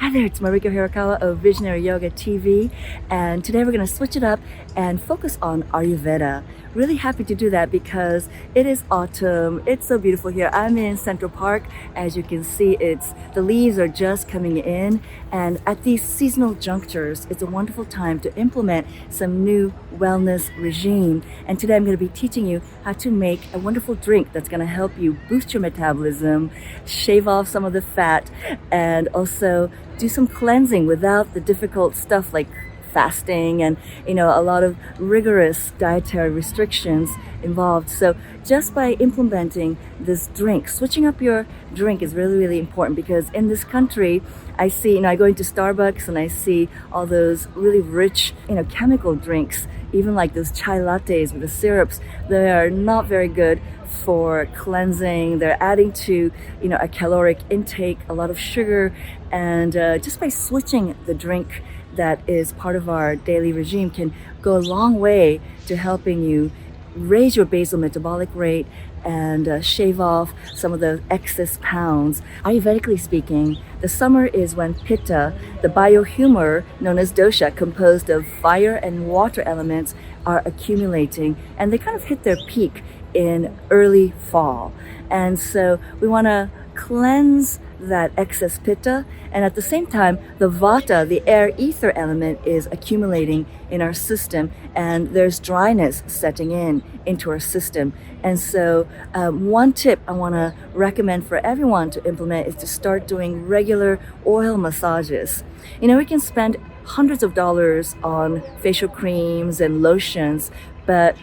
Hi there, it's Mariko of Visionary Yoga TV, and today we're going to switch it up and focus on Ayurveda. Really happy to do that because it is autumn. It's so beautiful here. I'm in Central Park. As you can see, the leaves are just coming in, and at these seasonal junctures, it's a wonderful time to implement some new wellness regime. And today I'm going to be teaching you how to make a wonderful drink that's going to help you boost your metabolism, shave off some of the fat, and also do some cleansing without the difficult stuff like fasting and a lot of rigorous dietary restrictions involved. So just by implementing this drink, switching up your drink is really important, because in this country I see, I go into Starbucks and I see all those really rich chemical drinks, even like those chai lattes with the syrups. They are not very good for cleansing. They're adding to a caloric intake, a lot of sugar, and just by switching the drink that is part of our daily regime can go a long way to helping you raise your basal metabolic rate and shave off some of the excess pounds. Ayurvedically speaking, the summer is when Pitta, the biohumor known as dosha, composed of fire and water elements, are accumulating, and they kind of hit their peak in early fall. And so we want to cleanse that excess pitta, and at the same time the vata, the air ether element, is accumulating in our system, and there's dryness setting into our system. And so one tip I want to recommend for everyone to implement is to start doing regular oil massages. We can spend hundreds of dollars on facial creams and lotions, but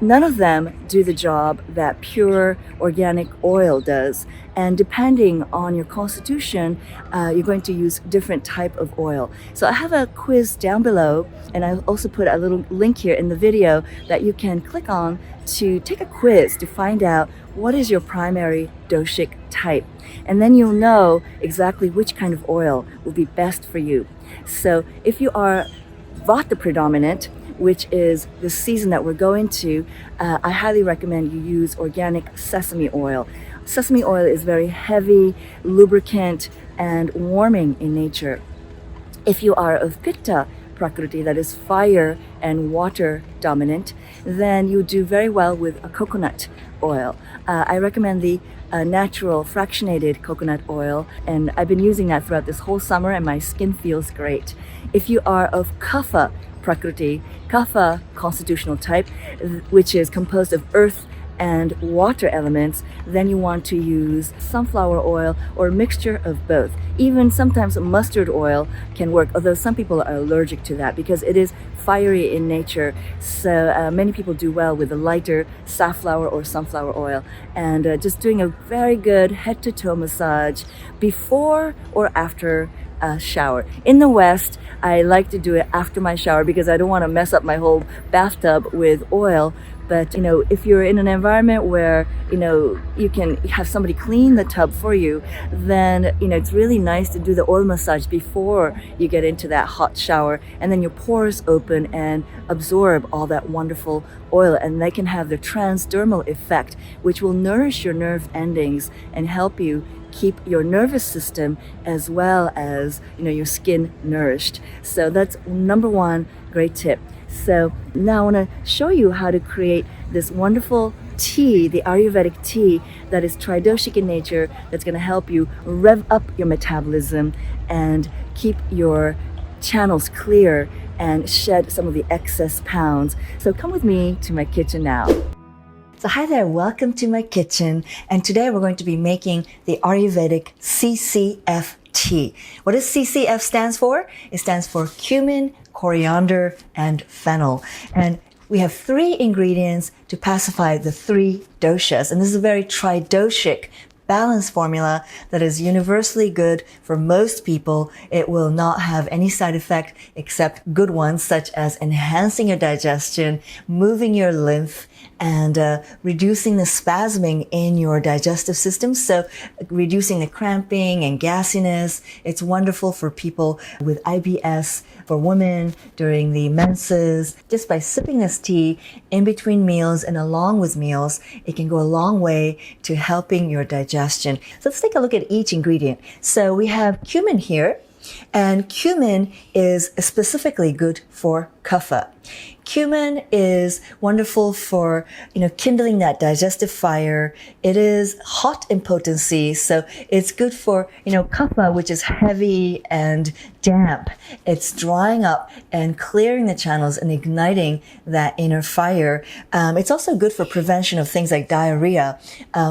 none of them do the job that pure organic oil does. And depending on your constitution, you're going to use different type of oil. So I have a quiz down below, and I also put a little link here in the video that you can click on to take a quiz to find out what is your primary doshic type. And then you'll know exactly which kind of oil will be best for you. So if you are Vata predominant, which is the season that we're going to, I highly recommend you use organic sesame oil. Sesame oil is very heavy, lubricant, and warming in nature. If you are of Pitta Prakriti, that is fire and water dominant, then you do very well with a coconut oil. I recommend the natural fractionated coconut oil, and I've been using that throughout this whole summer, and my skin feels great. If you are of Kapha Prakriti, Kapha constitutional type, which is composed of earth and water elements, then you want to use sunflower oil or a mixture of both. Even sometimes mustard oil can work, although some people are allergic to that because it is fiery in nature. So many people do well with a lighter safflower or sunflower oil, and just doing a very good head to toe massage before or after a shower. In the West, I like to do it after my shower because I don't want to mess up my whole bathtub with oil. But if you're in an environment where you can have somebody clean the tub for you, then it's really nice to do the oil massage before you get into that hot shower, and then your pores open and absorb all that wonderful oil, and they can have the transdermal effect, which will nourish your nerve endings and help you keep your nervous system as well as your skin nourished. So that's number one great tip. So now I want to show you how to create this wonderful tea, the Ayurvedic tea that is tridoshic in nature, that's going to help you rev up your metabolism and keep your channels clear and shed some of the excess pounds. So come with me to my kitchen now. So hi there, welcome to my kitchen, and today we're going to be making the Ayurvedic CCF tea. What does CCF stands for? It stands for cumin, coriander, and fennel. And we have 3 ingredients to pacify the 3 doshas, and this is a very tridoshic balanced formula that is universally good for most people. It will not have any side effect except good ones, such as enhancing your digestion, moving your lymph, and reducing the spasming in your digestive system. So reducing the cramping and gassiness. It's wonderful for people with IBS, for women during the menses. Just by sipping this tea in between meals and along with meals, it can go a long way to helping your digestion. So let's take a look at each ingredient. So we have cumin here. And cumin is specifically good for kapha. Cumin is wonderful for, kindling that digestive fire. It is hot in potency, so it's good for, kapha, which is heavy and damp. It's drying up and clearing the channels and igniting that inner fire. It's also good for prevention of things like diarrhea,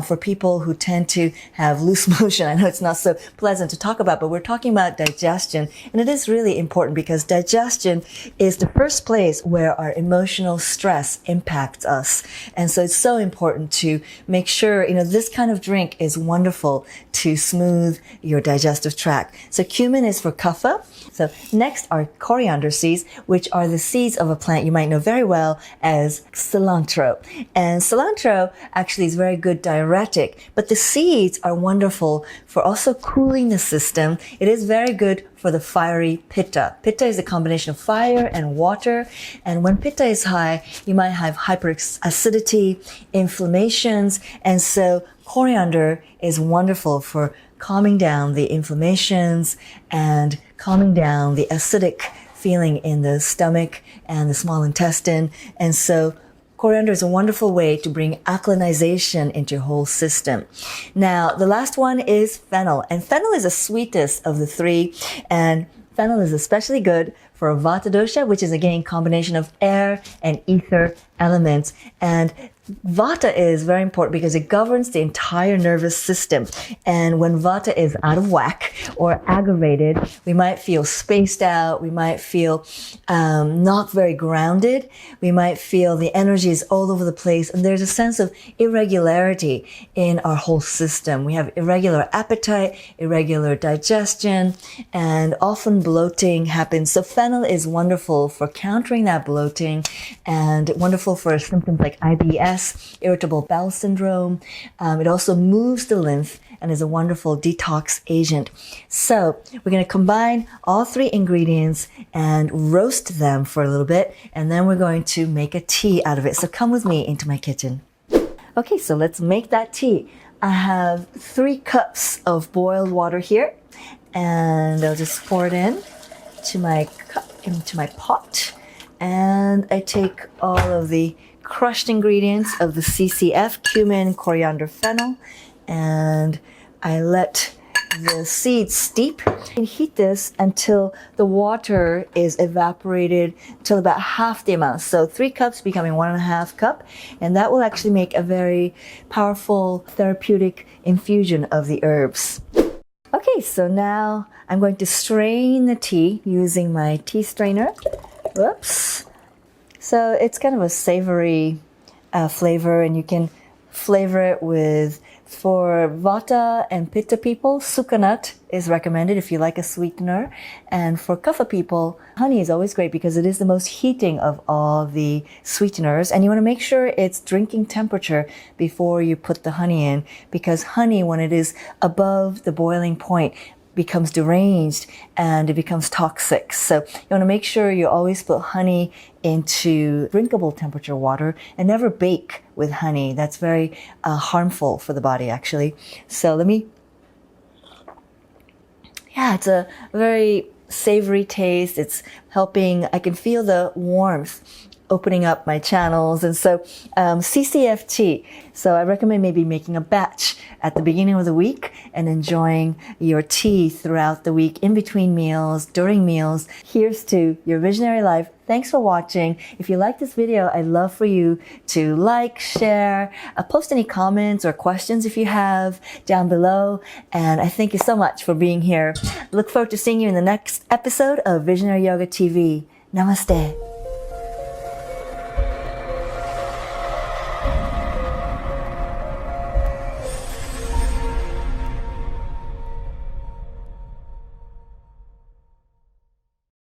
for people who tend to have loose motion. I know it's not so pleasant to talk about, but we're talking about digestion, and it is really important because digestion is the first place where our emotional stress impacts us. And so it's so important to make sure, this kind of drink is wonderful to smooth your digestive tract. So cumin is for kapha. So next are coriander seeds, which are the seeds of a plant you might know very well as cilantro. And cilantro actually is very good diuretic, but the seeds are wonderful for also cooling the system. It is very good for the fiery pitta. Pitta is a combination of fire and water. And when pitta is high, you might have hyperacidity, inflammations. And so coriander is wonderful for calming down the inflammations and calming down the acidic feeling in the stomach and the small intestine. And so coriander is a wonderful way to bring alkalinization into your whole system. Now, the last one is fennel. And fennel is the sweetest of the three. And fennel is especially good for Vata dosha, which is again a combination of air and ether elements. And Vata is very important because it governs the entire nervous system. And when Vata is out of whack or aggravated, we might feel spaced out. We might feel not very grounded. We might feel the energy is all over the place. And there's a sense of irregularity in our whole system. We have irregular appetite, irregular digestion, and often bloating happens. So fennel is wonderful for countering that bloating and wonderful for symptoms like IBS, irritable bowel syndrome. It also moves the lymph and is a wonderful detox agent. So we're going to combine all three ingredients and roast them for a little bit, and then we're going to make a tea out of it. So come with me into my kitchen. Okay, so let's make that tea. I have 3 cups of boiled water here, and I'll just pour it in to my cup, into my pot, and I take all of the crushed ingredients of the CCF, cumin, coriander, fennel, and I let the seeds steep and heat this until the water is evaporated till about half the amount. So 3 cups becoming 1.5 cup, and that will actually make a very powerful therapeutic infusion of the herbs. Okay, so now I'm going to strain the tea using my tea strainer. Whoops. So it's kind of a savory flavor, and you can flavor it with, for Vata and Pitta people, sukanut is recommended if you like a sweetener. And for Kapha people, honey is always great because it is the most heating of all the sweeteners. And you want to make sure it's drinking temperature before you put the honey in, because honey, when it is above the boiling point, becomes deranged and it becomes toxic. So you want to make sure you always put honey into drinkable temperature water and never bake with honey. That's very harmful for the body, actually. So it's a very savory taste. It's helping, I can feel the warmth opening up my channels. And so CCFT, so I recommend maybe making a batch at the beginning of the week and enjoying your tea throughout the week, in between meals, during meals. Here's to your visionary life. Thanks for watching. If you like this video, I'd love for you to like, share, post any comments or questions if you have down below. And I thank you so much for being here. Look forward to seeing you in the next episode of Visionary Yoga TV. Namaste.